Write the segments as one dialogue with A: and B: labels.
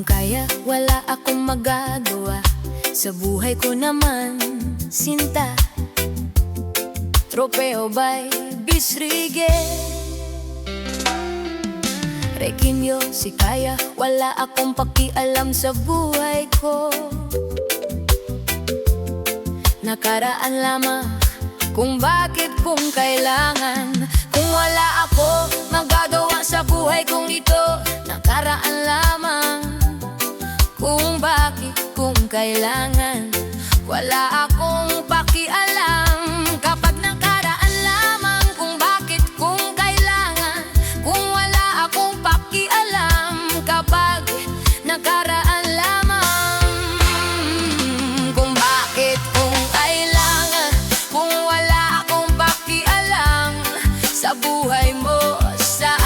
A: kaya, wala akong magagawa. Sa buhay ko naman, sinta. Tropeo by Bisrigue. Requiem si kaya, wala akong pakialam sa buhay ko. Nakaraan lamang kung bakit, kung kailangan. Kung wala ako magagawa sa buhay kong ito. Nakaraan lamang kung bakit, kung kailangan. Wala akong pakialam kapag nakaraan lamang kung bakit, kung kailangan. Kung wala akong pakialam kapag nakaraan lamang kung bakit, kung kailangan. Kung wala akong pakialam sa buhay mo, sa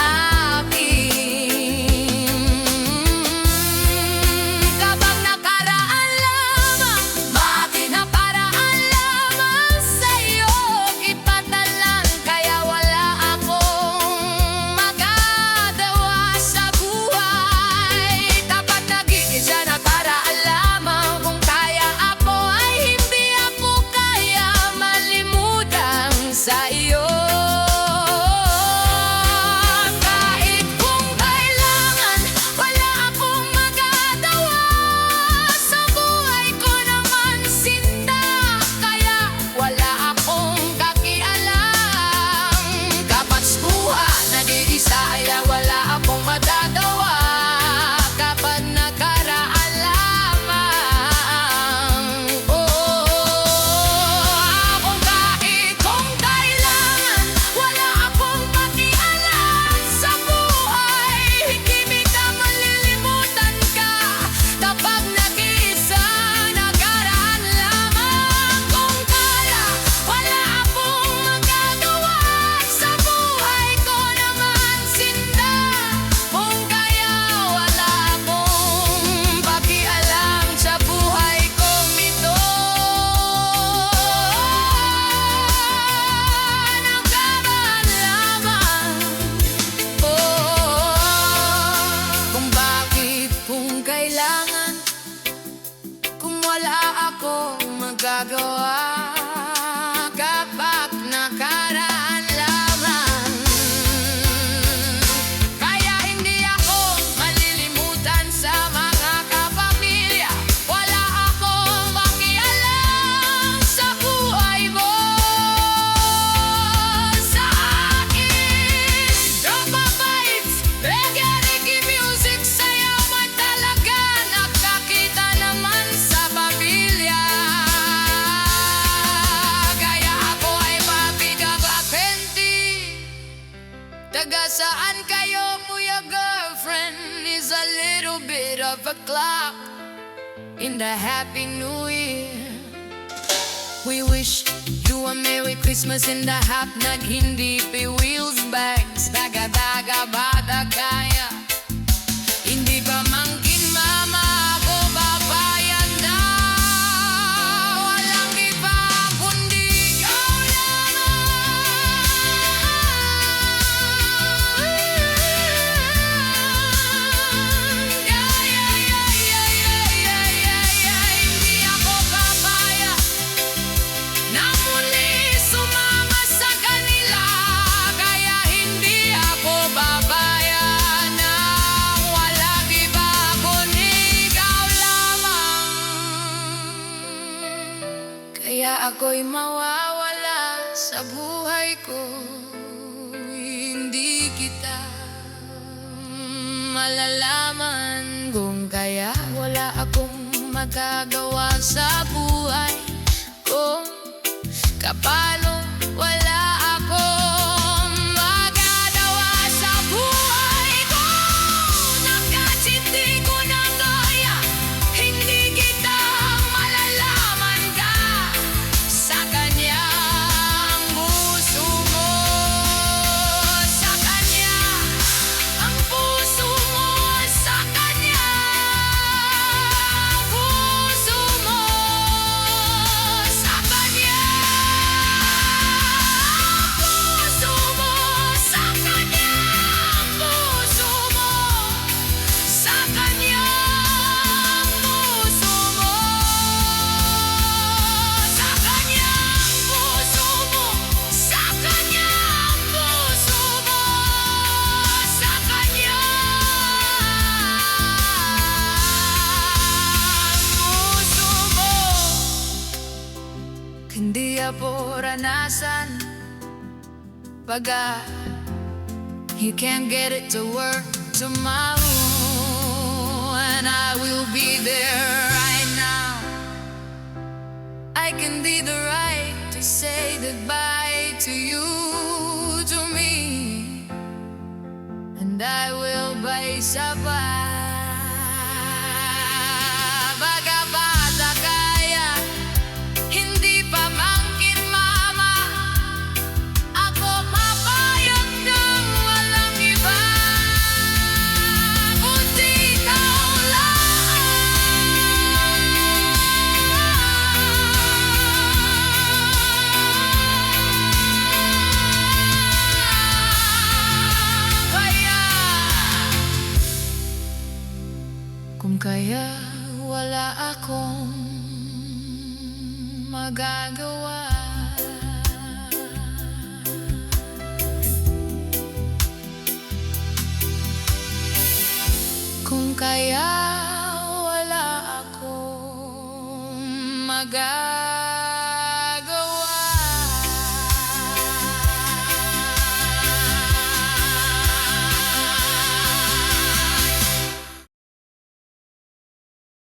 A: magagawa kapag nakaraan lamang. Kaya hindi ako malilimutan sa mga kapamilya. Wala akong pakialam sa buhay mo, sa akin. Tropa vibes, reggae, reggae music, sayaw man talaga. Nakakita naman sa pamilya. Taga saan kayo, po your girlfriend is a little bit of a clock in the Happy New Year. We wish you a Merry Christmas in the hap. Naghindi pi wheels bags, daga-daga bada kaya. Hindi pa mangkin mama ako babayan na. Walang iba kundi ikaw lamang. Hindi ako babaya na muli sumama sa kanila. Kaya hindi ako babaya na walang iba kundi ikaw lamang. Kaya ako'y mawawala sa buhay ko. Hindi kita malalaman kung kaya wala akong magagawa sa buhay ko. Kapano wala akong magagawa sa buhay ko. Nakachiti ko na kaya hindi kita malalaman ka sa kanya. Ang puso mo sa kanya, ang puso mo sa kanya, puso mo sa kanya. naranasan. Pagka he can't get it to work tomorrow, and I will be there right now. I can be the right to say goodbye to you, to me, and I will buy sabay. Bata kaya, hindi pa mangkin mama. Ako papayag ng walang iba, kundi ikaw kaya wala akong magagawa. Kung kaya wala akong magagawa.